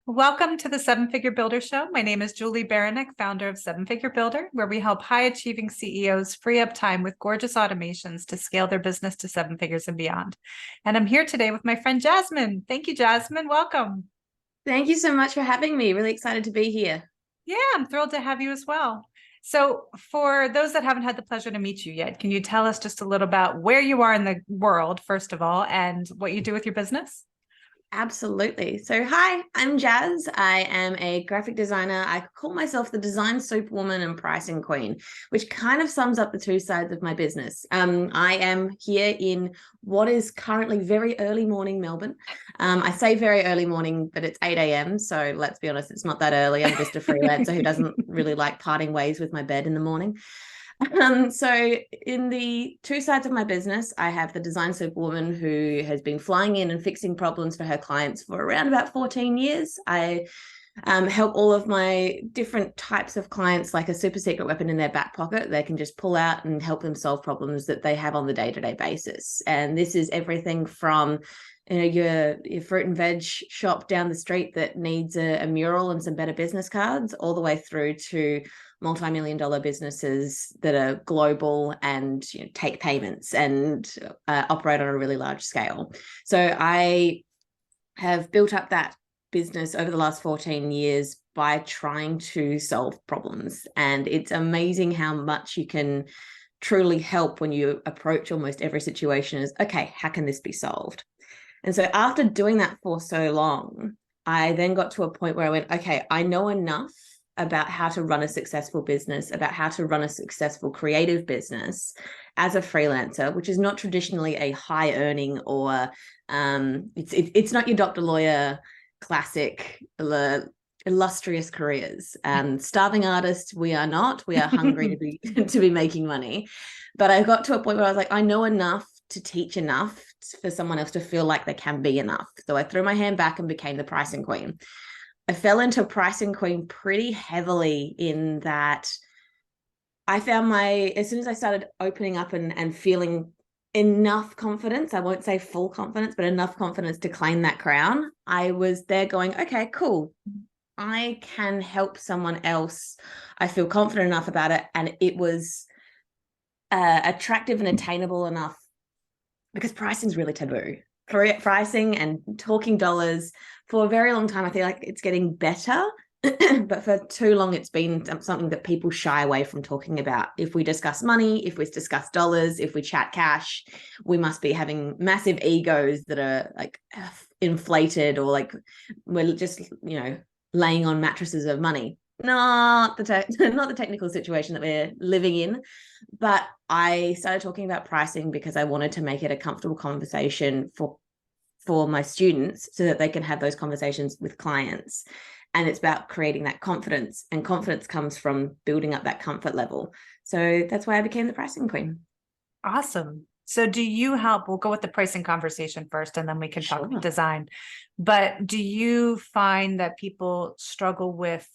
Welcome to the Seven Figure Builder Show. My name is Julie Baranek, founder of Seven Figure Builder, where we help high achieving CEOs free up time with gorgeous automations to scale their business to seven figures and beyond. And I'm here today with my friend Jasmine. Thank you, Jasmine. Welcome. Thank you so much for having me. Really excited to be here. Yeah, I'm thrilled to have you as well. So, for those that haven't had the pleasure to meet you yet, can you tell us just a little about where you are in the world, first of all, and what you do with your business? Absolutely. So, hi, I'm Jazz. I am a graphic designer. I call myself the Design Superwoman and Pricing Queen, which kind of sums up the two sides of my business. I am here in what is currently very early morning Melbourne. I say very early morning, but it's 8 a.m. So let's be honest, it's not that early. I'm just a freelancer who doesn't really like parting ways with my bed in the morning. So in the two sides of my business, I have the Design Superwoman who has been flying in and fixing problems for her clients for around about 14 years. I help all of my different types of clients like a super secret weapon in their back pocket. They can just pull out and help them solve problems that they have on the day-to-day basis. And this is everything from your fruit and veg shop down the street that needs a mural and some better business cards, all the way through to multi-million-dollar businesses that are global and take payments and operate on a really large scale. So I have built up that business over the last 14 years by trying to solve problems. And it's amazing how much you can truly help when you approach almost every situation as, okay, how can this be solved? And so after doing that for so long, I then got to a point where I went, okay, I know enough about how to run a successful business, about how to run a successful creative business as a freelancer, which is not traditionally a high earning or it's not your doctor, lawyer, classic, illustrious careers. Starving artists, we are not. We are hungry to be to be making money. But I got to a point where I was like, I know enough to teach enough for someone else to feel like they can be enough. So I threw my hand back and became the pricing queen. I fell into pricing queen pretty heavily in that I found as soon as I started opening up and feeling enough confidence, I won't say full confidence, but enough confidence to claim that crown, I was there going, okay, cool. I can help someone else. I feel confident enough about it. And it was attractive and attainable enough because pricing is really taboo. Pricing and talking dollars for a very long time, I feel like it's getting better. But for too long, it's been something that people shy away from talking about. If we discuss money, if we discuss dollars, if we chat cash, we must be having massive egos that are like inflated, or like we're just, laying on mattresses of money. Not the technical situation that we're living in. But I started talking about pricing because I wanted to make it a comfortable conversation for my students so that they can have those conversations with clients. And it's about creating that confidence, and confidence comes from building up that comfort level. So that's why I became the pricing queen. Awesome. So do you help? We'll go with the pricing conversation first, and then we can talk Sure. design. But do you find that people struggle with,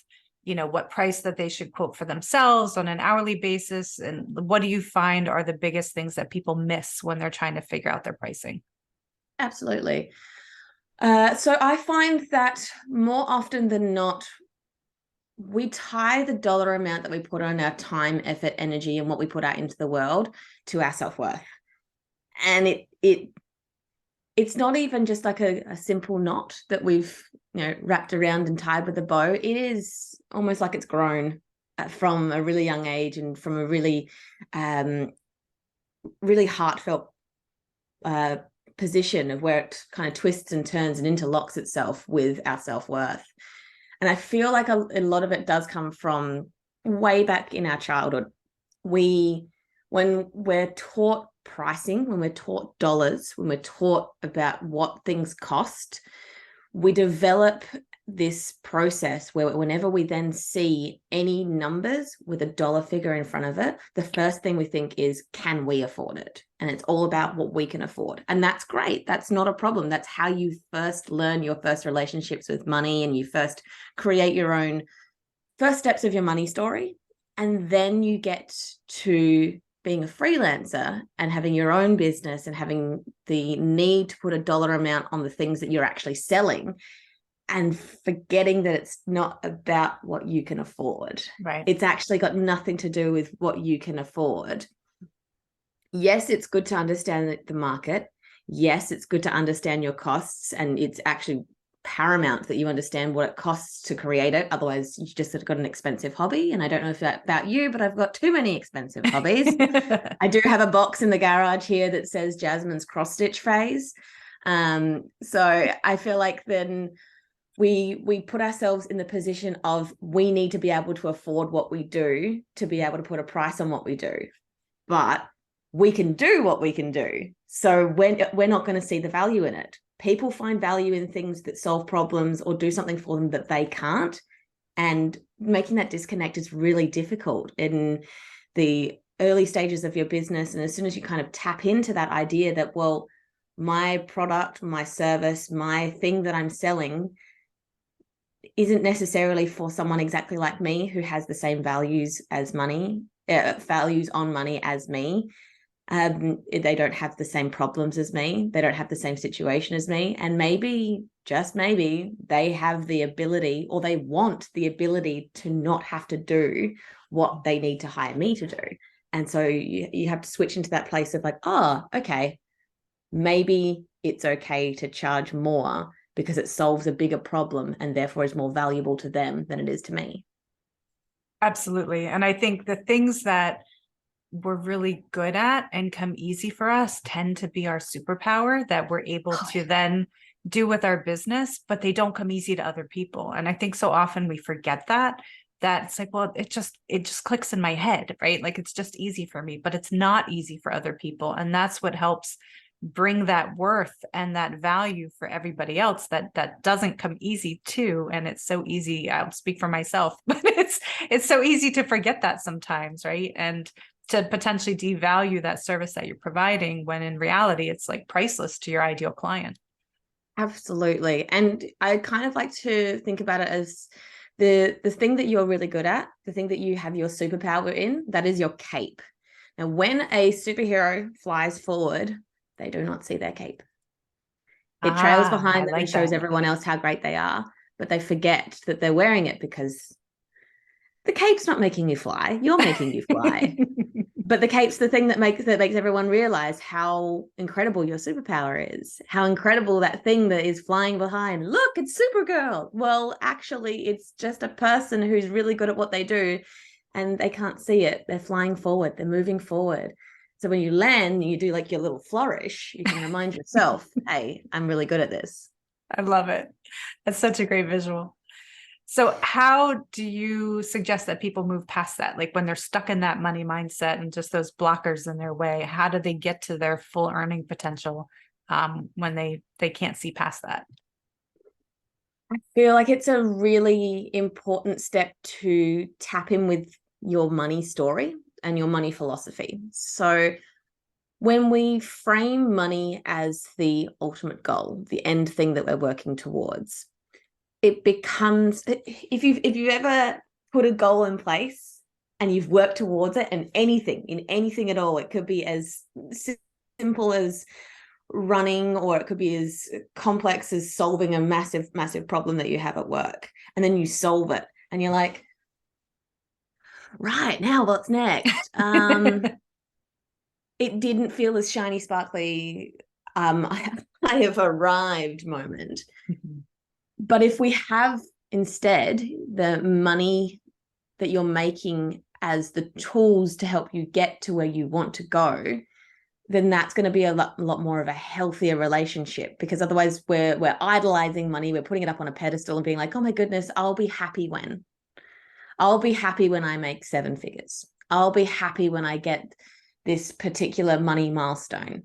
what price that they should quote for themselves on an hourly basis? And what do you find are the biggest things that people miss when they're trying to figure out their pricing? Absolutely. So I find that more often than not, we tie the dollar amount that we put on our time, effort, energy, and what we put out into the world to our self-worth. And it's not even just like a simple knot that we've wrapped around and tied with a bow. It is almost like it's grown from a really young age and from a really really heartfelt position of where it kind of twists and turns and interlocks itself with our self-worth. And I feel like a lot of it does come from way back in our childhood. When we're taught pricing, when we're taught dollars, when we're taught about what things cost, we develop this process where whenever we then see any numbers with a dollar figure in front of it, the first thing we think is, can we afford it? And it's all about what we can afford. And that's great. That's not a problem. That's how you first learn your first relationships with money, and you first create your own first steps of your money story. And then you get to being a freelancer and having your own business and having the need to put a dollar amount on the things that you're actually selling. and forgetting that it's not about what you can afford. Right. It's actually got nothing to do with what you can afford. Yes, it's good to understand the market. Yes, it's good to understand your costs, and it's actually paramount that you understand what it costs to create it. Otherwise, you just got an expensive hobby. And I don't know if that's about you, but I've got too many expensive hobbies. I do have a box in the garage here that says Jasmine's cross stitch phase. So I feel like then we put ourselves in the position of we need to be able to afford what we do to be able to put a price on what we do. But we can do what we can do. So we're not going to see the value in it. People find value in things that solve problems or do something for them that they can't. And making that disconnect is really difficult in the early stages of your business. And as soon as you kind of tap into that idea that, well, my product, my service, my thing that I'm selling isn't necessarily for someone exactly like me who has the same values as money, values on money as me. They don't have the same problems as me. They don't have the same situation as me. And maybe, just maybe, they have the ability, or they want the ability, to not have to do what they need to hire me to do. And so you have to switch into that place of like, oh, okay, maybe it's okay to charge more because it solves a bigger problem and therefore is more valuable to them than it is to me. Absolutely. And I think the things that we're really good at and come easy for us tend to be our superpower that we're able to then do with our business, but they don't come easy to other people. And I think so often we forget that it's like, well, it just clicks in my head, right? Like it's just easy for me, but it's not easy for other people. And that's what helps bring that worth and that value for everybody else that doesn't come easy too. And it's so easy. I'll speak for myself, but it's so easy to forget that sometimes, right? And to potentially devalue that service that you're providing when in reality it's like priceless to your ideal client. Absolutely. And I kind of like to think about it as the thing that you're really good at, the thing that you have your superpower in, that is your cape. Now, when a superhero flies forward, they do not see their cape. It trails behind them and shows everyone else how great they are, but they forget that they're wearing it because the cape's not making you fly. You're making you fly. But the cape's the thing that makes everyone realize how incredible your superpower is, how incredible that thing that is flying behind. Look, it's Supergirl. Well, actually, it's just a person who's really good at what they do, and they can't see it. They're flying forward. They're moving forward. So when you land, you do like your little flourish. You can remind yourself, hey, I'm really good at this. I love it. That's such a great visual. So how do you suggest that people move past that? Like when they're stuck in that money mindset and just those blockers in their way, how do they get to their full earning potential when they can't see past that? I feel like it's a really important step to tap in with your money story and your money philosophy. So when we frame money as the ultimate goal, the end thing that we're working towards, it becomes, if you've ever put a goal in place and you've worked towards it, and anything at all, it could be as simple as running, or it could be as complex as solving a massive problem that you have at work, and then you solve it and you're like, right, now what's next? It didn't feel as shiny sparkly I have arrived moment. Mm-hmm. But if we have instead the money that you're making as the tools to help you get to where you want to go, then that's going to be a lot more of a healthier relationship, because otherwise we're idolizing money. We're putting it up on a pedestal and being like, oh my goodness, I'll be happy when I make 7 figures. I'll be happy when I get this particular money milestone.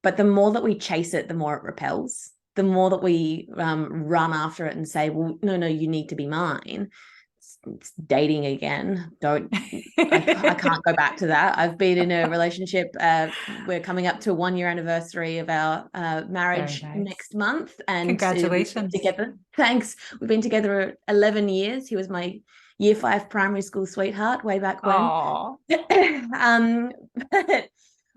But the more that we chase it, the more it repels. The more that we run after it and say, well, no, you need to be mine. It's dating again. I can't go back to that. I've been in a relationship. We're coming up to a 1-year anniversary of our marriage next month. And congratulations. Together. Thanks. We've been together 11 years. He was my year 5 primary school sweetheart way back when. But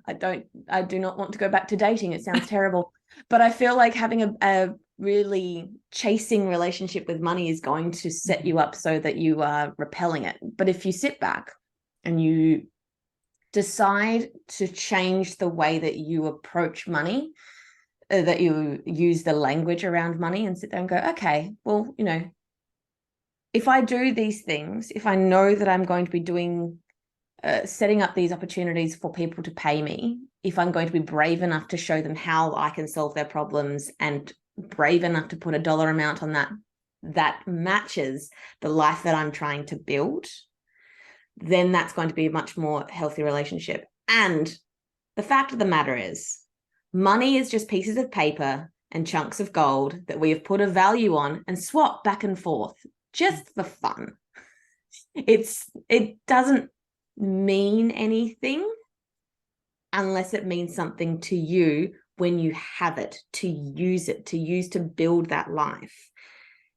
I do not want to go back to dating. It sounds terrible. But I feel like having a really chasing relationship with money is going to set you up so that you are repelling it. But if you sit back and you decide to change the way that you approach money, that you use the language around money and sit there and go, okay, well, you know, if I do these things, if I know that I'm going to be doing, setting up these opportunities for people to pay me, if I'm going to be brave enough to show them how I can solve their problems and brave enough to put a dollar amount on that matches the life that I'm trying to build, then that's going to be a much more healthy relationship. And the fact of the matter is, money is just pieces of paper and chunks of gold that we have put a value on and swap back and forth just for fun. It doesn't mean anything unless it means something to you when you have it, to use to build that life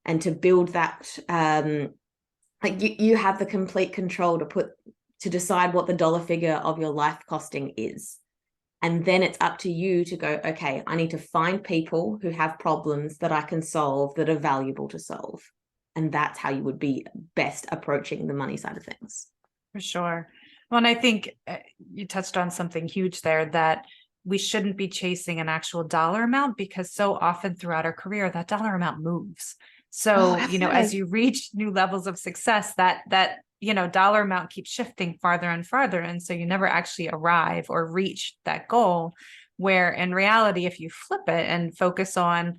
and to build that, like you have the complete control to decide what the dollar figure of your life costing is. And then it's up to you to go, okay, I need to find people who have problems that I can solve that are valuable to solve. And that's how you would be best approaching the money side of things. For sure. Well, and I think you touched on something huge there, that we shouldn't be chasing an actual dollar amount, because so often throughout our career, that dollar amount moves. So, you know, as you reach new levels of success, that you know, dollar amount keeps shifting farther and farther. And so you never actually arrive or reach that goal, where in reality, if you flip it and focus on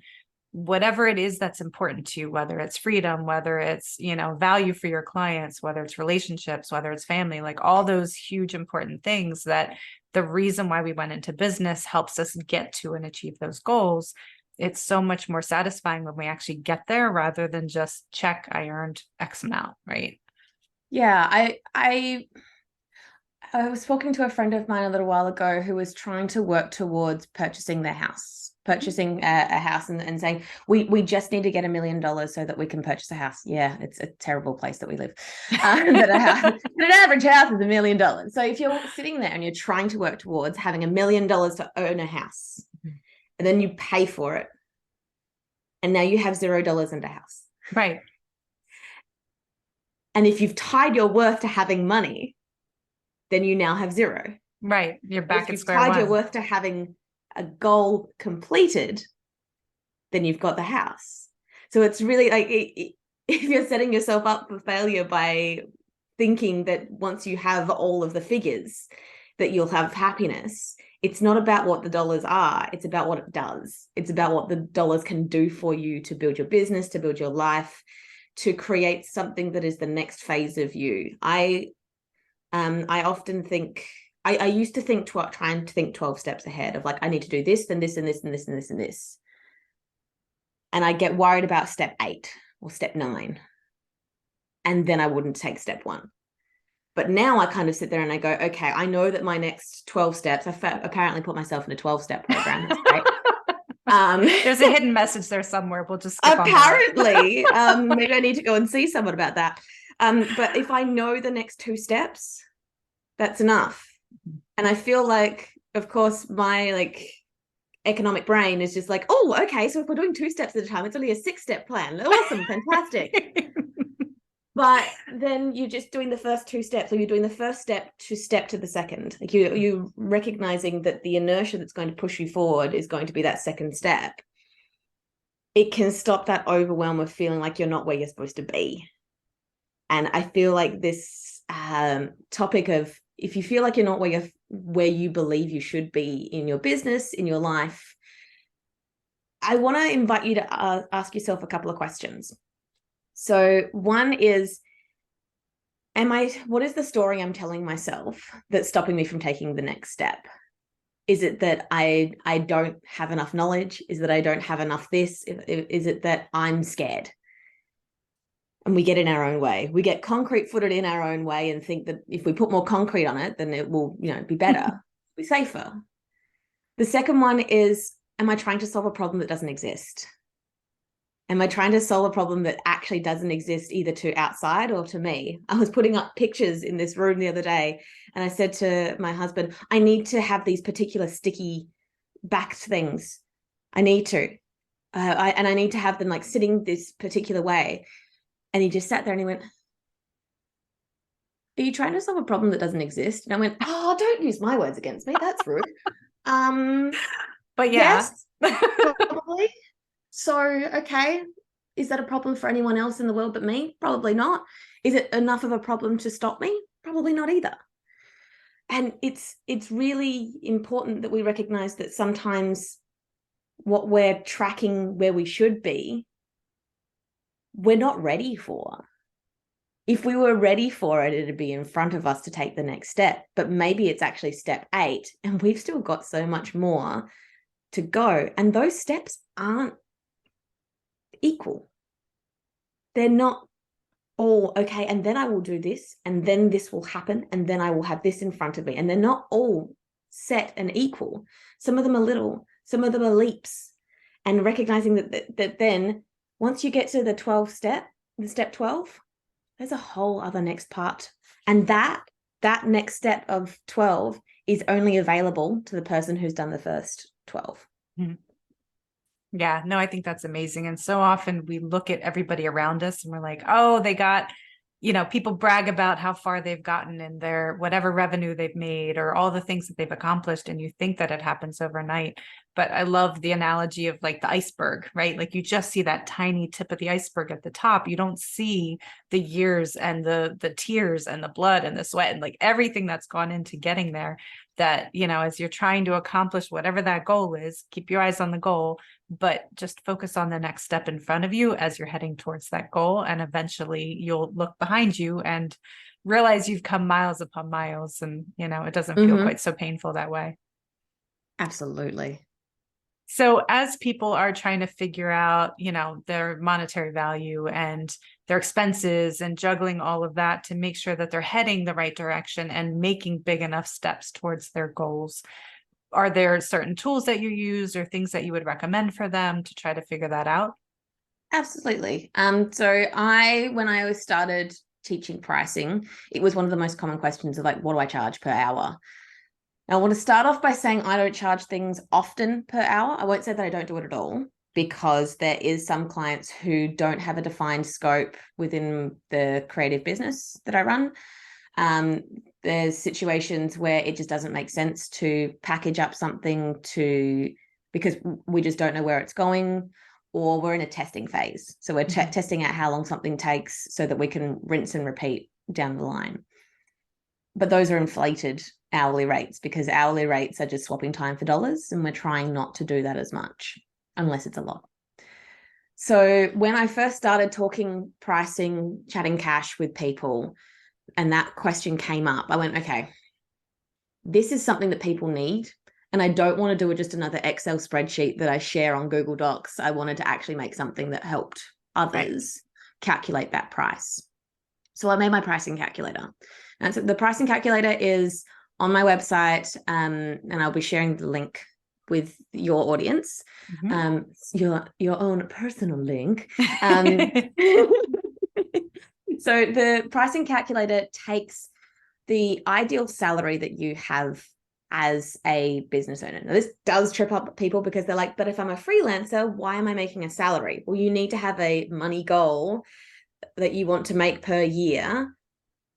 whatever it is that's important to you, whether it's freedom, whether it's, you know, value for your clients, whether it's relationships, whether it's family, like all those huge important things that the reason why we went into business helps us get to and achieve those goals. It's so much more satisfying when we actually get there rather than just check, I earned X amount, right? Yeah, I was talking to a friend of mine a little while ago who was trying to work towards purchasing a house and saying, we just need to get $1 million so that we can purchase a house. Yeah, it's a terrible place that we live. But an average house is $1 million. So if you're sitting there and you're trying to work towards having $1 million to own a house, and then you pay for it, and now you have $0 in the house. Right. And if you've tied your worth to having money, then you now have zero. Right. You're back at square one. If you've tied your worth to having a goal completed, then you've got the house. So it's really like, if you're setting yourself up for failure by thinking that once you have all of the figures that you'll have happiness, it's not about what the dollars are. It's about what it does. It's about what the dollars can do for you to build your business, to build your life, to create something that is the next phase of you. I often think, I used to think, trying to think 12 steps ahead of like, I need to do this, then this, and this, and this, and this, and this. And I get worried about step 8 or step 9. And then I wouldn't take step 1. But now I kind of sit there and I go, okay, I know that my next 12 steps, I apparently put myself in a 12-step program. That's great. There's a hidden message there somewhere. We'll just skip apparently on that. Maybe I need to go and see someone about that. But if I know the next 2 steps, that's enough. And I feel like, of course, my like economic brain is just like, oh, okay, so if we're doing 2 steps at a time, it's only a 6-step plan. Awesome, fantastic. But then you're just doing the first 2 steps, or you're doing the first step to the second. Like you recognizing that the inertia that's going to push you forward is going to be that second step. It can stop that overwhelm of feeling like you're not where you're supposed to be. And I feel like this topic of, if you feel like you're not where you believe you should be in your business, in your life, I want to invite you to ask yourself a couple of questions. So one is, what is the story I'm telling myself that's stopping me from taking the next step? Is it that I don't have enough knowledge? Is it that I don't have enough this? Is it that I'm scared? And we get in our own way. We get concrete footed in our own way and think that if we put more concrete on it, then it will, be better, be safer. The second one is, am I trying to solve a problem that doesn't exist? Am I trying to solve a problem that actually doesn't exist, either to outside or to me? I was putting up pictures in this room the other day, and I said to my husband, I need to have these particular sticky backed things. I need to. and I need to have them like sitting this particular way. And he just sat there and he went, are you trying to solve a problem that doesn't exist? And I went, oh, don't use my words against me. That's rude. But yeah. Yes, probably. So, okay. Is that a problem for anyone else in the world but me? Probably not. Is it enough of a problem to stop me? Probably not either. And it's really important that we recognize that sometimes what we're tracking where we should be, we're not ready for. If we were ready for it, it'd be in front of us to take the next step. But maybe it's actually step 8, and we've still got so much more to go. And those steps aren't equal. They're not all, okay, and then I will do this, and then this will happen, and then I will have this in front of me. And they're not all set and equal. Some of them are little, some of them are leaps. And recognizing that then once you get to the 12th step, the step 12, there's a whole other next part. And that next step of 12 is only available to the person who's done the first 12. Mm-hmm. Yeah, no, I think that's amazing. And so often we look at everybody around us and we're like, oh, they got, people brag about how far they've gotten in their whatever revenue they've made or all the things that they've accomplished. And you think that it happens overnight. But I love the analogy of like the iceberg, right? Like you just see that tiny tip of the iceberg at the top. You don't see the years and the tears and the blood and the sweat and like everything that's gone into getting there. That, as you're trying to accomplish whatever that goal is, keep your eyes on the goal, but just focus on the next step in front of you as you're heading towards that goal. And eventually you'll look behind you and realize you've come miles upon miles, and, it doesn't feel quite so painful that way. Absolutely. So as people are trying to figure out, their monetary value and their expenses and juggling all of that to make sure that they're heading the right direction and making big enough steps towards their goals, are there certain tools that you use or things that you would recommend for them to try to figure that out? Absolutely. So when I started teaching pricing, it was one of the most common questions of like, what do I charge per hour? Now, I want to start off by saying I don't charge things often per hour. I won't say that I don't do it at all, because there is some clients who don't have a defined scope within the creative business that I run. There's situations where it just doesn't make sense to package up something because we just don't know where it's going, or we're in a testing phase. So we're testing out how long something takes so that we can rinse and repeat down the line. But those are inflated hourly rates, because hourly rates are just swapping time for dollars, and we're trying not to do that as much unless it's a lot. So when I first started talking pricing, chatting cash with people, and that question came up, I went, okay, this is something that people need. And I don't want to do just another Excel spreadsheet that I share on Google Docs. I wanted to actually make something that helped others calculate that price. So I made my pricing calculator. And so the pricing calculator is on my website, and I'll be sharing the link with your audience, your own personal link. So the pricing calculator takes the ideal salary that you have as a business owner. Now, this does trip up people because they're like, but if I'm a freelancer, why am I making a salary? Well, you need to have a money goal that you want to make per year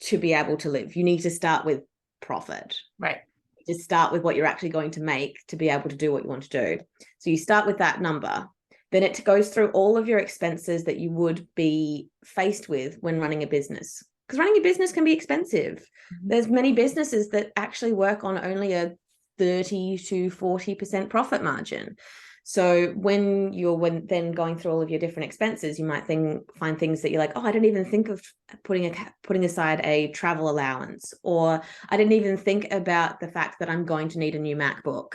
to be able to live. You need to start with profit. Right. Just start with what you're actually going to make to be able to do what you want to do. So you start with that number. Then it goes through all of your expenses that you would be faced with when running a business. Because running a business can be expensive. There's many businesses that actually work on only a 30 to 40% profit margin. So when you're then going through all of your different expenses, you might find things that you're like, oh, I didn't even think of putting aside a travel allowance, or I didn't even think about the fact that I'm going to need a new MacBook,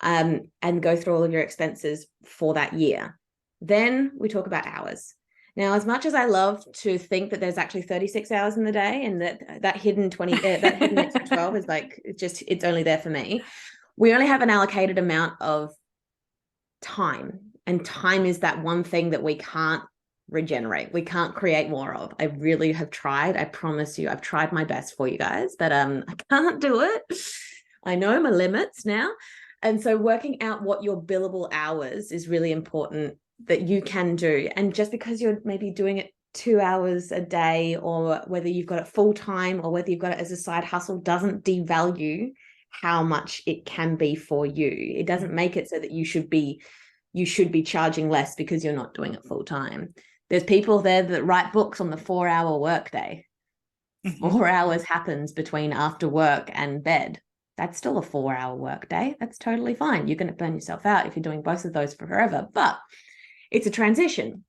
and go through all of your expenses for that year. Then we talk about hours. Now, as much as I love to think that there's actually 36 hours in the day, and that hidden extra 12 is like, it's only there for me. We only have an allocated amount of time, and time is that one thing that we can't regenerate. We can't create more of. I really have tried. I promise you, I've tried my best for you guys, but I can't do it. I know my limits now. And so working out what your billable hours is really important that you can do. And just because you're maybe doing it 2 hours a day, or whether you've got it full time or whether you've got it as a side hustle, doesn't devalue how much it can be for you. It doesn't make it so that you should be charging less because you're not doing it full time. There's people there that write books on the 4-hour workday. 4 hours happens between after work and bed. That's still a 4-hour workday. That's totally fine. You're going to burn yourself out if you're doing both of those for forever, but it's a transition.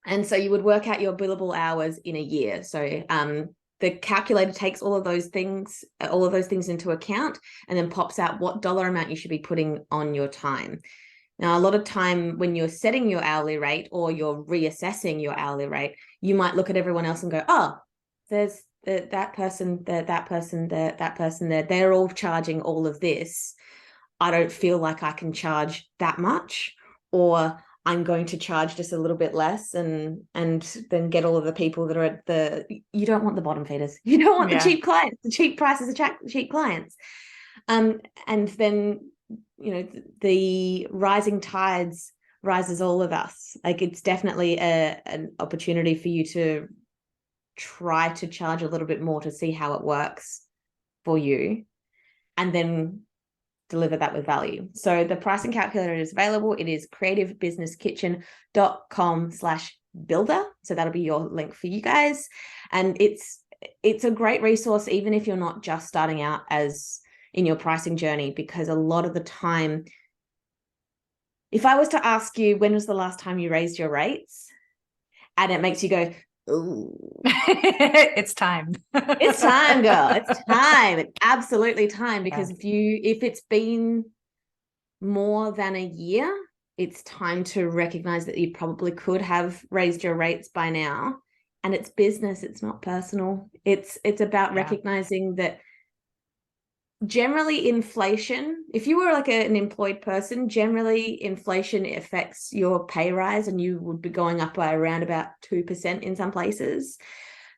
And so you would work out your billable hours in a year. So the calculator takes all of those things into account, and then pops out what dollar amount you should be putting on your time. Now, a lot of time when you're setting your hourly rate or you're reassessing your hourly rate, you might look at everyone else and go, oh, there's that person there, that person there, that person there. They're all charging all of this. I don't feel like I can charge that much, or I'm going to charge just a little bit less, and then get all of the people that are at you don't want the bottom feeders. You don't want the cheap clients. The cheap prices attract the cheap clients. And then, the rising tides rises all of us. Like, it's definitely an opportunity for you to try to charge a little bit more to see how it works for you, and then deliver that with value. So the pricing calculator is available. It is creativebusinesskitchen.com/builder. So that'll be your link for you guys. And it's a great resource, even if you're not just starting out as in your pricing journey, because a lot of the time, if I was to ask you, when was the last time you raised your rates? And it makes you go, ooh. It's time. It's time, girl. It's time. It's absolutely time. Because if it's been more than a year, it's time to recognize that you probably could have raised your rates by now. And it's business. It's not personal. It's about recognizing that generally inflation, if you were like an employed person, generally inflation affects your pay rise, and you would be going up by around about 2% in some places.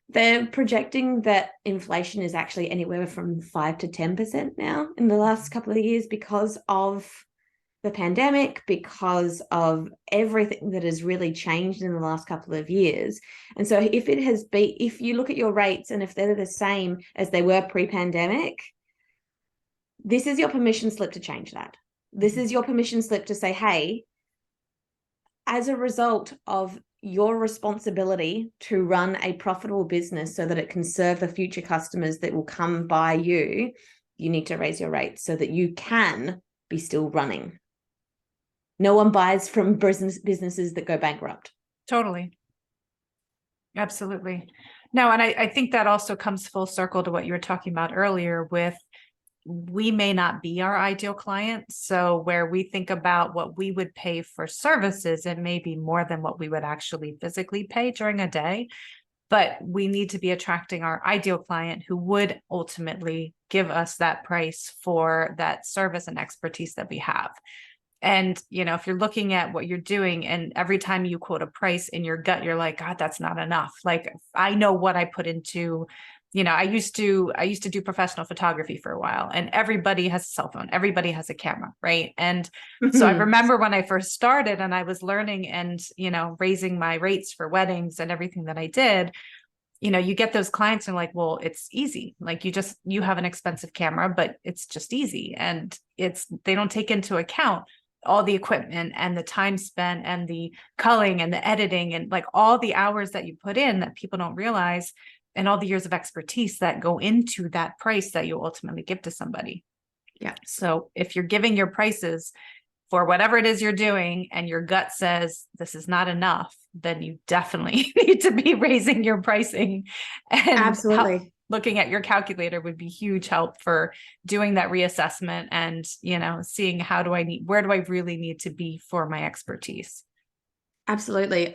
They're projecting that inflation is actually anywhere from 5 to 10% now in the last couple of years, because of the pandemic, because of everything that has really changed in the last couple of years. And so if you look at your rates and if they're the same as they were pre-pandemic, this is your permission slip to change that. This is your permission slip to say, hey, as a result of your responsibility to run a profitable business so that it can serve the future customers that will come by you, you need to raise your rates so that you can be still running. No one buys from businesses that go bankrupt. Totally. Absolutely. No, and I think that also comes full circle to what you were talking about earlier with, we may not be our ideal client. So where we think about what we would pay for services, it may be more than what we would actually physically pay during a day. But we need to be attracting our ideal client who would ultimately give us that price for that service and expertise that we have. And, if you're looking at what you're doing and every time you quote a price in your gut, you're like, God, that's not enough. Like, I know what I put into, I used to do professional photography for a while, and everybody has a cell phone. Everybody has a camera. Right. And so I remember when I first started and I was learning and, raising my rates for weddings and everything that I did, you get those clients and like, well, it's easy. Like you have an expensive camera, but it's just easy. And they don't take into account all the equipment and the time spent and the culling and the editing and like all the hours that you put in that people don't realize, and all the years of expertise that go into that price that you ultimately give to somebody. Yeah. So if you're giving your prices for whatever it is you're doing and your gut says this is not enough, then you definitely need to be raising your pricing. And absolutely. Looking at your calculator would be huge help for doing that reassessment and, seeing where do I really need to be for my expertise? Absolutely.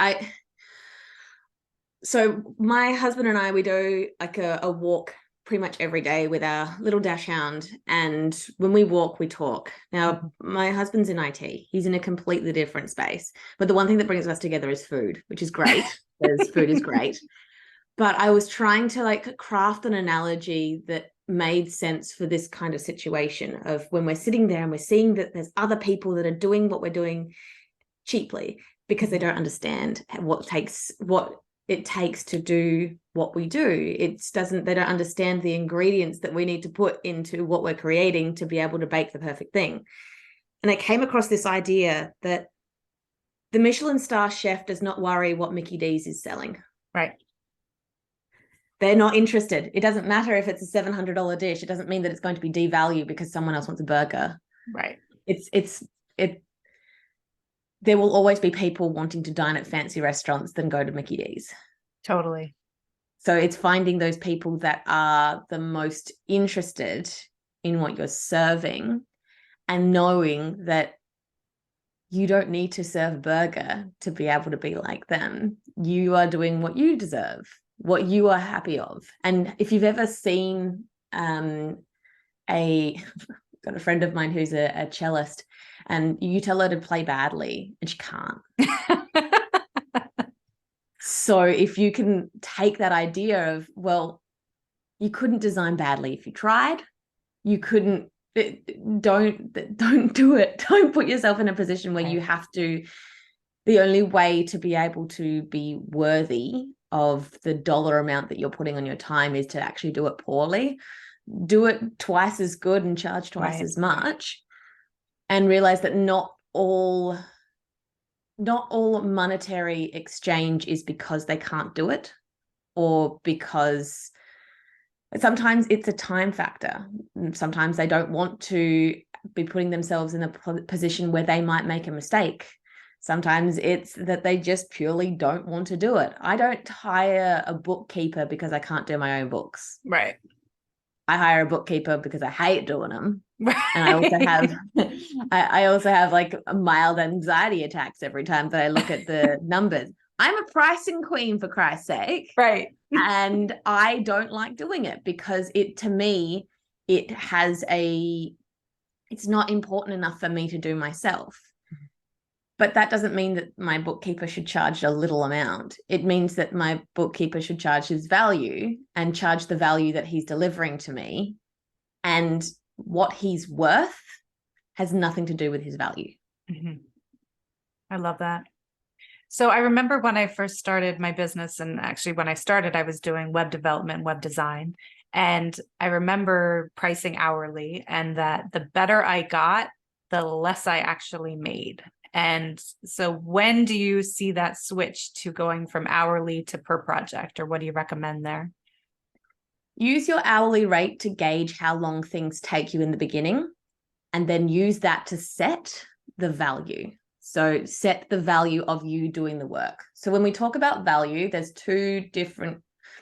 So my husband and I, we do like a walk pretty much every day with our little dash hound. And when we walk, we talk. Now, my husband's in IT. He's in a completely different space. But the one thing that brings us together is food, which is great, because food is great. But I was trying to craft an analogy that made sense for this kind of situation of when we're sitting there and we're seeing that there's other people that are doing what we're doing cheaply. because they don't understand what it takes to do what we do. They don't understand the ingredients that we need to put into what we're creating to be able to bake the perfect thing. And I came across this idea that the Michelin star chef does not worry what Mickey D's is selling. Right. They're not interested. It doesn't matter if it's a $700 dish. It doesn't mean that it's going to be devalued because someone else wants a burger. Right. There will always be people wanting to dine at fancy restaurants than go to Mickey D's. Totally. So it's finding those people that are the most interested in what you're serving and knowing that you don't need to serve a burger to be able to be like them. You are doing what you deserve, what you are happy of. And if you've ever seen got a friend of mine who's a cellist, and you tell her to play badly and she can't. So if you can take that idea of, well, you couldn't design badly if you tried, you couldn't, don't do it. Don't put yourself in a position where you have to, the only way to be able to be worthy of the dollar amount that you're putting on your time is to actually do it poorly. Do it twice as good and charge twice as much, and realize that not all monetary exchange is because they can't do it, or because sometimes it's a time factor. Sometimes they don't want to be putting themselves in a position where they might make a mistake. Sometimes it's that they just purely don't want to do it. I don't hire a bookkeeper because I can't do my own books. Right. I hire a bookkeeper because I hate doing them. Right. And I also have like mild anxiety attacks every time that I look at the numbers. I'm a pricing queen, for Christ's sake. Right. And I don't like doing it because to me, it's not important enough for me to do myself. But that doesn't mean that my bookkeeper should charge a little amount. It means that my bookkeeper should charge his value and charge the value that he's delivering to me. And what he's worth has nothing to do with his value. Mm-hmm. I love that. So I remember when I first started my business, and actually when I started, I was doing web development, web design. And I remember pricing hourly, and that the better I got, the less I actually made. And so when do you see that switch to going from hourly to per project, or what do you recommend there? Use your hourly rate to gauge how long things take you in the beginning, and then use that to set the value. So set the value of you doing the work. So when we talk about value, there's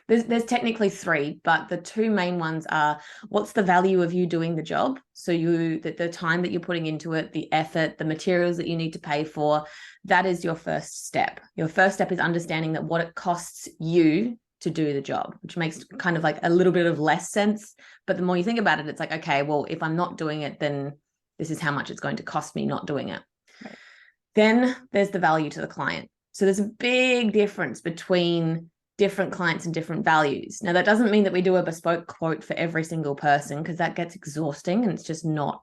there's technically three, but the two main ones are, what's the value of you doing the job? So the time that you're putting into it, the effort, the materials that you need to pay for, that is your first step. Your first step is understanding that what it costs you to do the job, which makes kind of like a little bit of less sense. But the more you think about it, it's like, okay, well, if I'm not doing it, then this is how much it's going to cost me not doing it. Right. Then there's the value to the client. So there's a big difference between different clients and different values. Now, that doesn't mean that we do a bespoke quote for every single person, because that gets exhausting and it's just not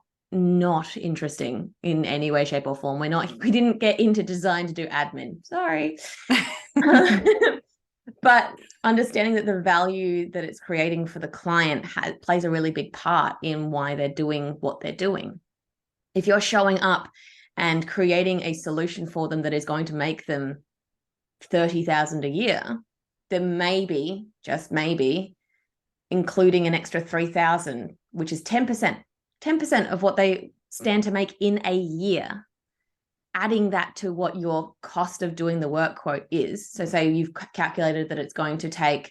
interesting in any way, shape, or form. We didn't get into design to do admin. Sorry. But understanding that the value that it's creating for the client plays a really big part in why they're doing what they're doing. If you're showing up and creating a solution for them that is going to make them $30,000 a year, then maybe, just maybe, including an extra $3,000, which is 10% of what they stand to make in a year, adding that to what your cost of doing the work quote is. So say you've calculated that it's going to take,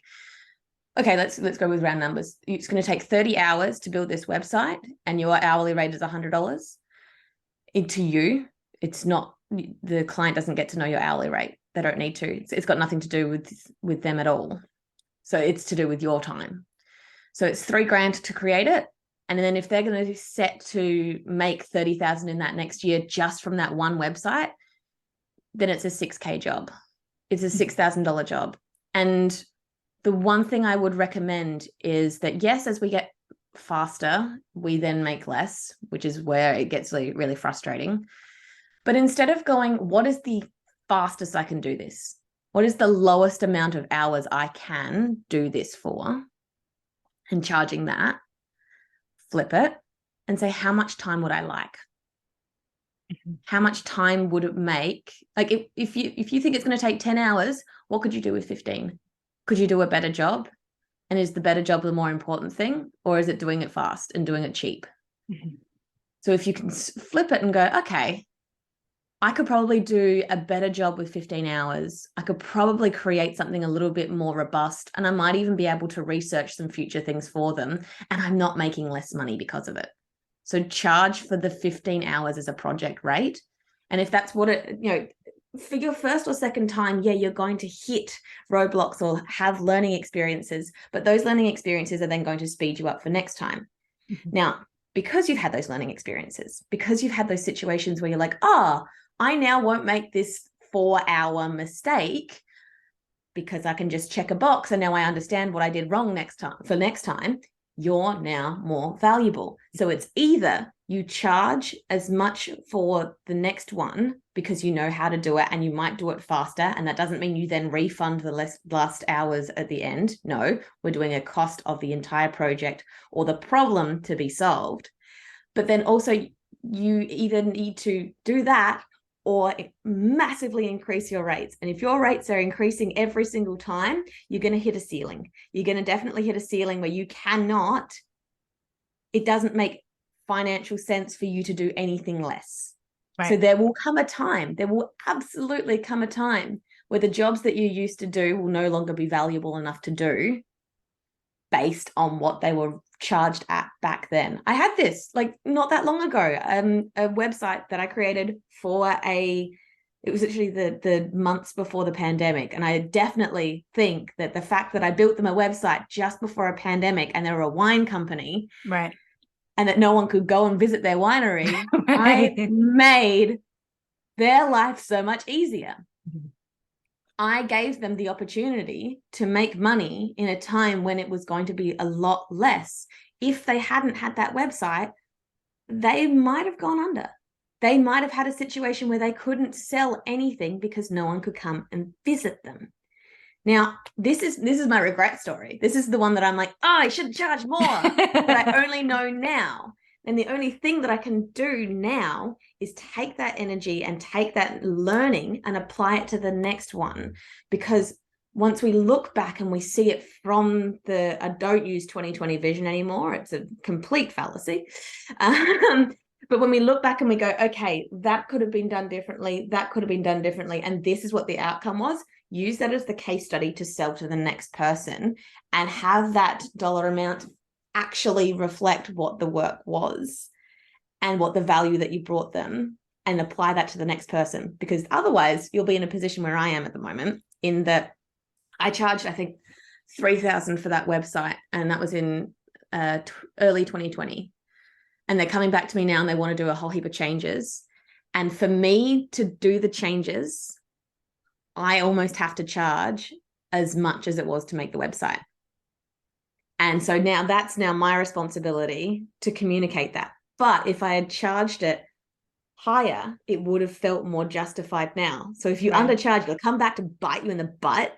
okay, let's go with round numbers. It's going to take 30 hours to build this website, and your hourly rate is $100. To you, it's not, the client doesn't get to know your hourly rate. They don't need to. It's got nothing to do with them at all. So it's to do with your time. So it's $3,000 to create it. And then if they're going to set to make 30,000 in that next year just from that one website, then it's a $6,000 job. It's a $6,000 job. And the one thing I would recommend is that, yes, as we get faster, we then make less, which is where it gets really, really frustrating. But instead of going, what is the fastest I can do this? What is the lowest amount of hours I can do this for? And charging that, flip it and say, how much time would I like? How much time would it make? Like if you think it's going to take 10 hours, what could you do with 15? Could you do a better job? And is the better job the more important thing? Or is it doing it fast and doing it cheap? Mhm. So if you can flip it and go, okay, I could probably do a better job with 15 hours. I could probably create something a little bit more robust, and I might even be able to research some future things for them. And I'm not making less money because of it. So charge for the 15 hours as a project rate. And if that's what it, for your first or second time, yeah, you're going to hit roadblocks or have learning experiences, but those learning experiences are then going to speed you up for next time. Mhm. Now, because you've had those learning experiences, because you've had those situations where you're like, oh, I now won't make this 4-hour mistake because I can just check a box and now I understand what I did wrong next time, you're now more valuable. So it's either you charge as much for the next one because you know how to do it and you might do it faster, and that doesn't mean you then refund the last hours at the end. No, we're doing a cost of the entire project or the problem to be solved. But then also you either need to do that or massively increase your rates. And if your rates are increasing every single time, you're going to hit a ceiling. You're going to definitely hit a ceiling where you cannot, it doesn't make financial sense for you to do anything less. Right. So there will come a time, there will absolutely come a time where the jobs that you used to do will no longer be valuable enough to do based on what they were charged at back then. I had this like not that long ago, a website that I created for it was literally the months before the pandemic. And I definitely think that the fact that I built them a website just before a pandemic and they were a wine company, Right. and that no one could go and visit their winery, Right. I made their life so much easier. Mhm. I gave them the opportunity to make money in a time when it was going to be a lot less. If they hadn't had that website, they might have gone under. They might have had a situation where they couldn't sell anything because no one could come and visit them. Now, this is my regret story. This is the one that I'm like, oh, I should charge more, but I only know now. And the only thing that I can do now is take that energy and take that learning and apply it to the next one. Because once we look back and we see it from I don't use 2020 vision anymore. It's a complete fallacy. But when we look back and we go, okay, that could have been done differently. That could have been done differently. And this is what the outcome was. Use that as the case study to sell to the next person and have that dollar amount actually reflect what the work was and what the value that you brought them, and apply that to the next person. Because otherwise you'll be in a position where I am at the moment, in that I charged, I think, $3,000 for that website. And that was in early 2020. And they're coming back to me now and they want to do a whole heap of changes. And for me to do the changes, I almost have to charge as much as it was to make the website. And so now that's now my responsibility to communicate that. But if I had charged it higher, it would have felt more justified now. So if you undercharge, it'll come back to bite you in the butt.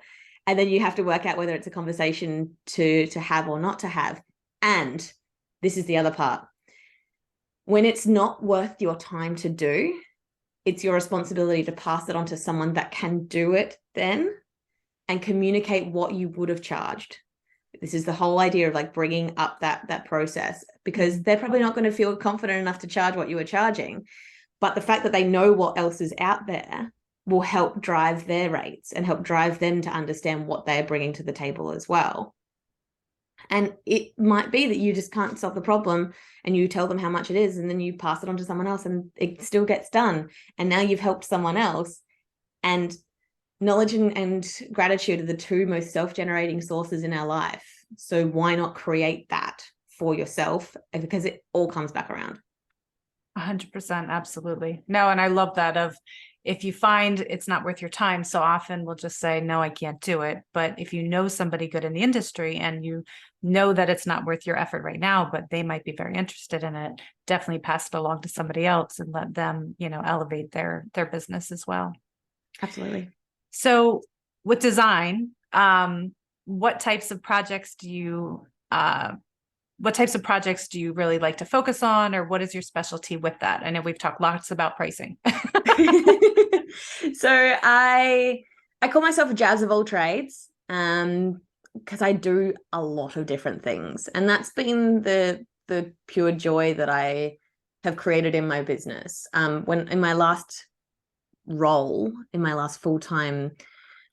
And then you have to work out whether it's a conversation to have or not to have. And this is the other part. When it's not worth your time to do, it's your responsibility to pass it on to someone that can do it then and communicate what you would have charged. This is the whole idea of like bringing up that process, because they're probably not going to feel confident enough to charge what you were charging. But the fact that they know what else is out there will help drive their rates and help drive them to understand what they're bringing to the table as well. And it might be that you just can't solve the problem and you tell them how much it is and then you pass it on to someone else and it still gets done. And now you've helped someone else. And knowledge and gratitude are the two most self-generating sources in our life. So why not create that for yourself? Because it all comes back around. 100%. Absolutely. No. And I love that of, if you find it's not worth your time, so often we'll just say, no, I can't do it. But if you know somebody good in the industry and you know that it's not worth your effort right now, but they might be very interested in it, definitely pass it along to somebody else and let them, elevate their business as well. Absolutely. So with design, what types of projects do you really like to focus on, or what is your specialty with that? I know we've talked lots about pricing. So I call myself a jazz of all trades, because I do a lot of different things, and that's been the pure joy that I have created in my business. When in my last role, in my last full-time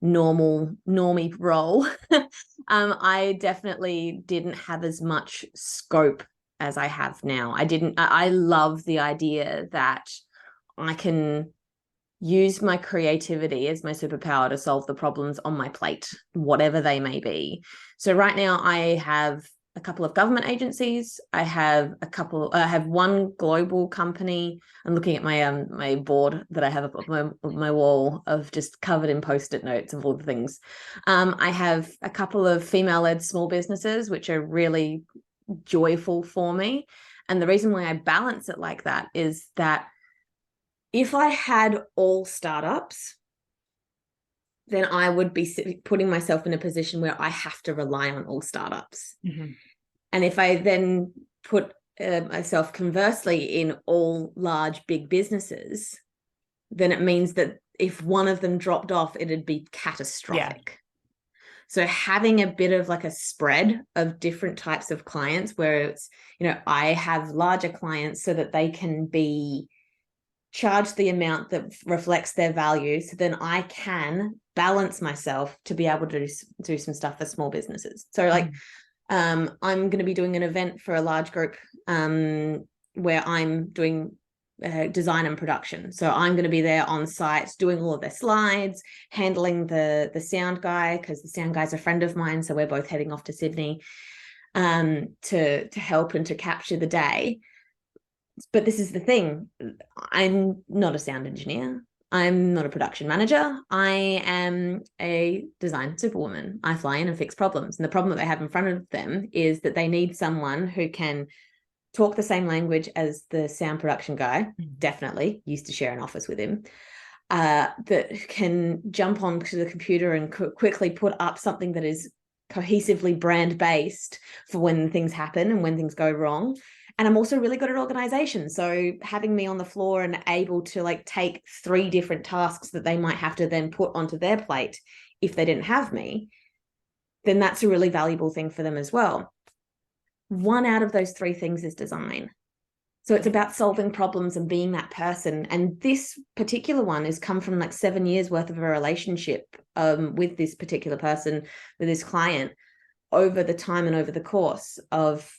normie role, I definitely didn't have as much scope as I have now. I love the idea that I can use my creativity as my superpower to solve the problems on my plate, whatever they may be. So right now I have a couple of government agencies. I have one global company. I'm looking at my board that I have up on my wall of just covered in Post-it notes of all the things. I have a couple of female-led small businesses, which are really joyful for me. And the reason why I balance it like that is that if I had all startups, then I would be putting myself in a position where I have to rely on all startups. Mm-hmm. And if I then put myself conversely in all large, big businesses, then it means that if one of them dropped off, it'd be catastrophic. Yeah. So having a bit of like a spread of different types of clients where it's, I have larger clients so that they can be charge the amount that reflects their value, so then I can balance myself to be able to do some stuff for small businesses. So like I'm going to be doing an event for a large group where I'm doing design and production. So I'm going to be there on site doing all of their slides, handling the sound guy, because the sound guy's a friend of mine, so we're both heading off to Sydney to help and to capture the day. But this is the thing, I'm not a sound engineer. I'm not a production manager. I am a design superwoman. I fly in and fix problems. And the problem that they have in front of them is that they need someone who can talk the same language as the sound production guy. Definitely used to share an office with him. That can jump onto the computer and quickly put up something that is cohesively brand based for when things happen and when things go wrong. And I'm also really good at organization. So having me on the floor and able to like take 3 different tasks that they might have to then put onto their plate if they didn't have me, then that's a really valuable thing for them as well. 1 out of those 3 things is design. So it's about solving problems and being that person. And this particular one has come from like 7 years worth of a relationship with this particular person, with this client. Over the time and over the course of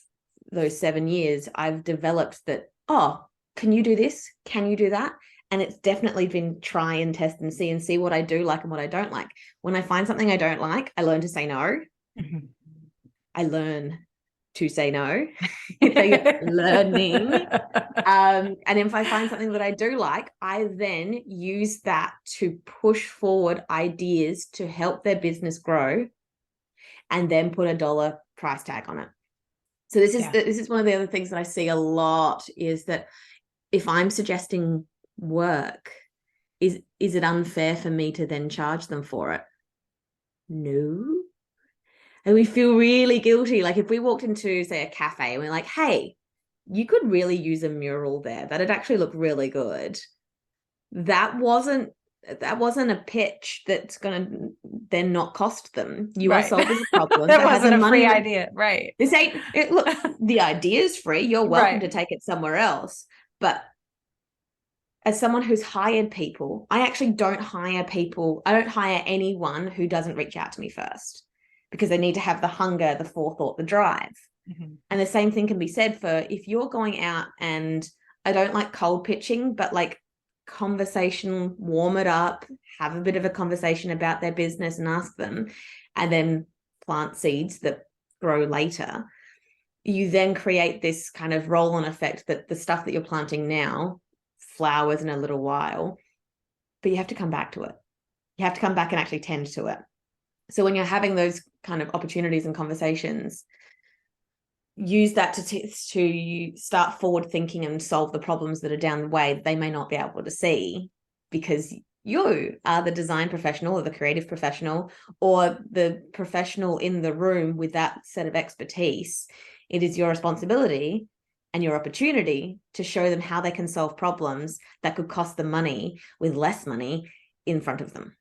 those 7 years, I've developed that, can you do this? Can you do that? And it's definitely been try and test and see what I do like and what I don't like. When I find something I don't like, I learn to say no. Mm-hmm. I learn to say no. Learning. And if I find something that I do like, I then use that to push forward ideas to help their business grow and then put a dollar price tag on it. So this is one of the other things that I see a lot, is that if I'm suggesting work, is it unfair for me to then charge them for it? No. And we feel really guilty. Like if we walked into, say, a cafe and we're like, hey, you could really use a mural there. That'd actually look really good. That wasn't a pitch that's going to then not cost them. You are solving a problem. That wasn't a free idea. Right. This ain't it. Look, the idea is free. You're welcome to take it somewhere else. But as someone who's hired people, I actually don't hire people. I don't hire anyone who doesn't reach out to me first, because they need to have the hunger, the forethought, the drive. Mm-hmm. And the same thing can be said for if you're going out, and I don't like cold pitching, but like conversation, warm it up, have a bit of a conversation about their business and ask them, and then plant seeds that grow later. You then create this kind of roll-on effect that the stuff that you're planting now flowers in a little while, but you have to come back to it. You have to come back and actually tend to it. So when you're having those kind of opportunities and conversations, use that to start forward thinking and solve the problems that are down the way that they may not be able to see, because you are the design professional or the creative professional or the professional in the room with that set of expertise. It is your responsibility and your opportunity to show them how they can solve problems that could cost them money with less money in front of them.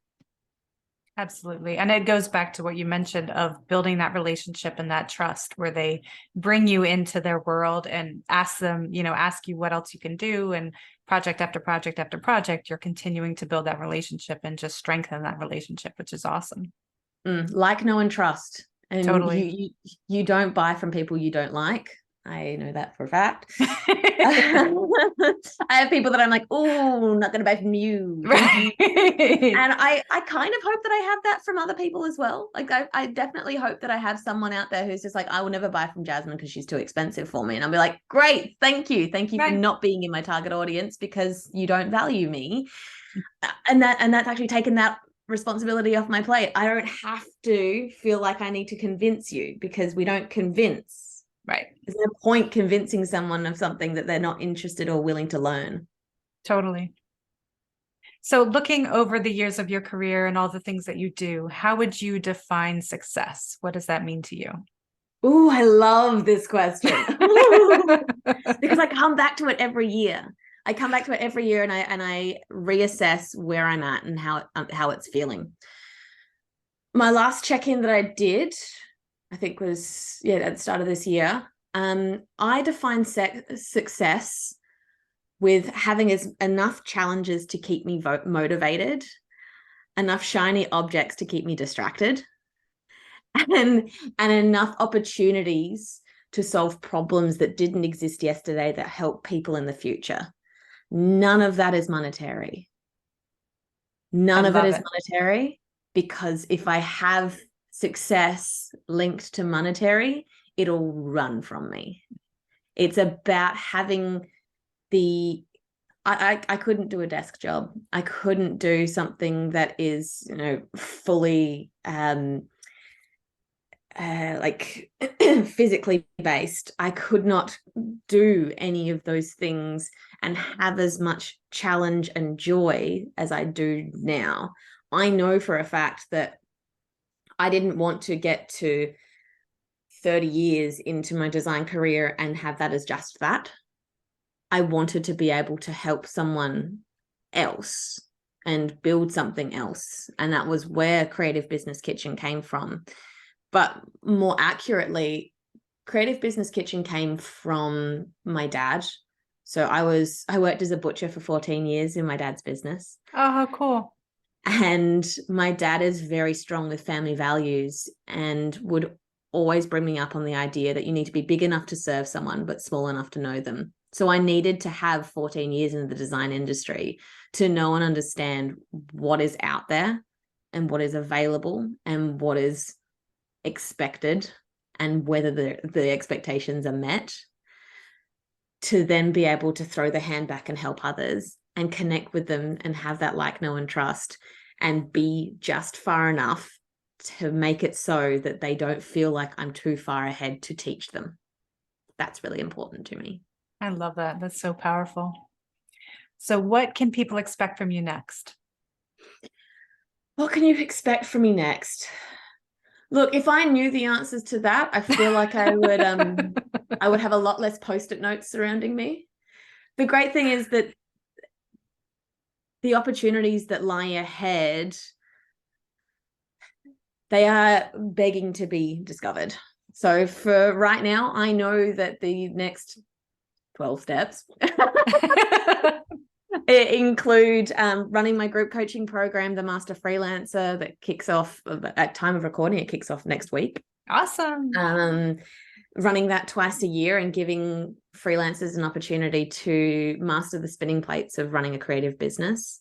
Absolutely. And it goes back to what you mentioned of building that relationship and that trust where they bring you into their world and ask them, ask you what else you can do. And project after project after project, you're continuing to build that relationship and just strengthen that relationship, which is awesome. Like, know, and trust. And totally. you don't buy from people you don't like. I know that for a fact. I have people that I'm like, oh, not going to buy from you. Right. And I kind of hope that I have that from other people as well. Like, I definitely hope that I have someone out there who's just like, I will never buy from Jasmine because she's too expensive for me. And I'll be like, great, thank you. Thank you Right. for not being in my target audience because you don't value me. And that's actually taken that responsibility off my plate. I don't have to feel like I need to convince you because we don't convince. Right. There's no point convincing someone of something that they're not interested or willing to learn. Totally. So looking over the years of your career and all the things that you do, how would you define success? What does that mean to you? Oh, I love this question. Because I come back to it every year. I come back to it every year and I reassess where I'm at and how it's feeling. My last check-in that I did, I think was at the start of this year. I define success with having enough challenges to keep me motivated, enough shiny objects to keep me distracted, and enough opportunities to solve problems that didn't exist yesterday that help people in the future. None of that is monetary. None of it is monetary, because if I have success linked to monetary, it'll run from me. It's about having I couldn't do a desk job. I couldn't do something that is, fully like physically based. I could not do any of those things and have as much challenge and joy as I do now. I know for a fact that I didn't want to get to 30 years into my design career and have that as just that. I wanted to be able to help someone else and build something else. And that was where Creative Business Kitchen came from. But more accurately, Creative Business Kitchen came from my dad. So I worked as a butcher for 14 years in my dad's business. Oh, how cool. And my dad is very strong with family values and would always bring me up on the idea that you need to be big enough to serve someone, but small enough to know them. So I needed to have 14 years in the design industry to know and understand what is out there and what is available and what is expected and whether the expectations are met, to then be able to throw the hand back and help others and connect with them and have that like, know, and trust, and be just far enough to make it so that they don't feel like I'm too far ahead to teach them. That's really important to me. I love that. That's so powerful. So what can people expect from you next? What can you expect from me next? Look, if I knew the answers to that, I feel like I would have a lot less Post-it notes surrounding me. The great thing is that the opportunities that lie ahead, they are begging to be discovered. So for right now, I know that the next 12 steps include running my group coaching program, the Master Freelancer, that kicks off at time of recording. It kicks off next week. Awesome. Running that twice a year and giving freelancers an opportunity to master the spinning plates of running a creative business.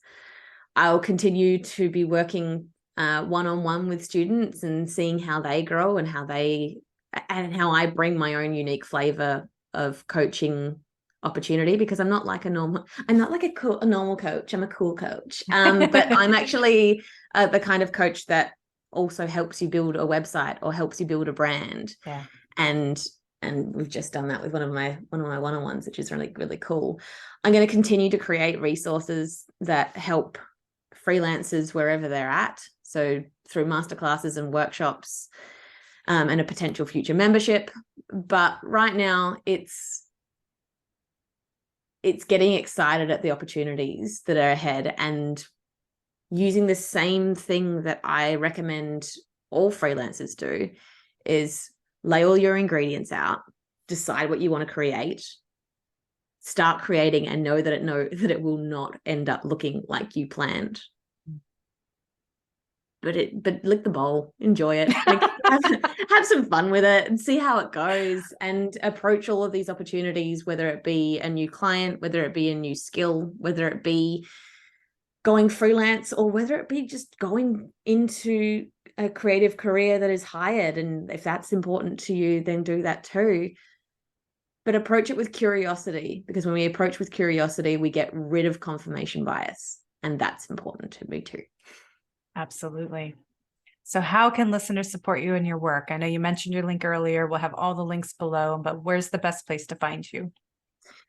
I'll continue to be working one-on-one with students and seeing how they grow and how I bring my own unique flavor of coaching opportunity, because I'm not like a normal coach. I'm a cool coach. But I'm actually the kind of coach that also helps you build a website or helps you build a brand. Yeah. And we've just done that with one of my one-on-ones, which is really, really cool. I'm going to continue to create resources that help freelancers wherever they're at. So through masterclasses and workshops, and a potential future membership. But right now it's getting excited at the opportunities that are ahead and using the same thing that I recommend all freelancers do is lay all your ingredients out, decide what you want to create, start creating, and know that it will not end up looking like you planned. But lick the bowl, enjoy it, like, have some fun with it and see how it goes, and approach all of these opportunities, whether it be a new client, whether it be a new skill, whether it be going freelance, or whether it be just going into a creative career that is hired. And if that's important to you, then do that too. But approach it with curiosity, because when we approach with curiosity, we get rid of confirmation bias. And that's important to me too. Absolutely. So how can listeners support you in your work? I know you mentioned your link earlier. We'll have all the links below, but where's the best place to find you?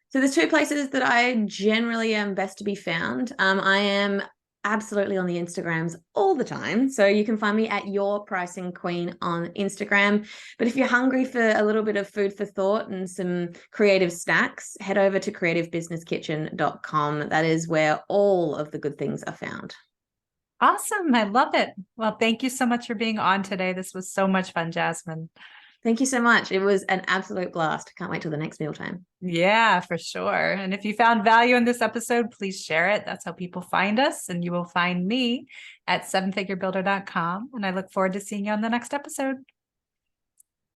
So there's two places that I generally am best to be found. I am absolutely on the Instagrams all the time. So you can find me at Your Pricing Queen on Instagram. But if you're hungry for a little bit of food for thought and some creative snacks, head over to creativebusinesskitchen.com. That is where all of the good things are found. Awesome. I love it. Well, thank you so much for being on today. This was so much fun, Jasmine. Thank you so much. It was an absolute blast. Can't wait till the next mealtime. Yeah, for sure. And if you found value in this episode, please share it. That's how people find us. And you will find me at sevenfigurebuilder.com. And I look forward to seeing you on the next episode.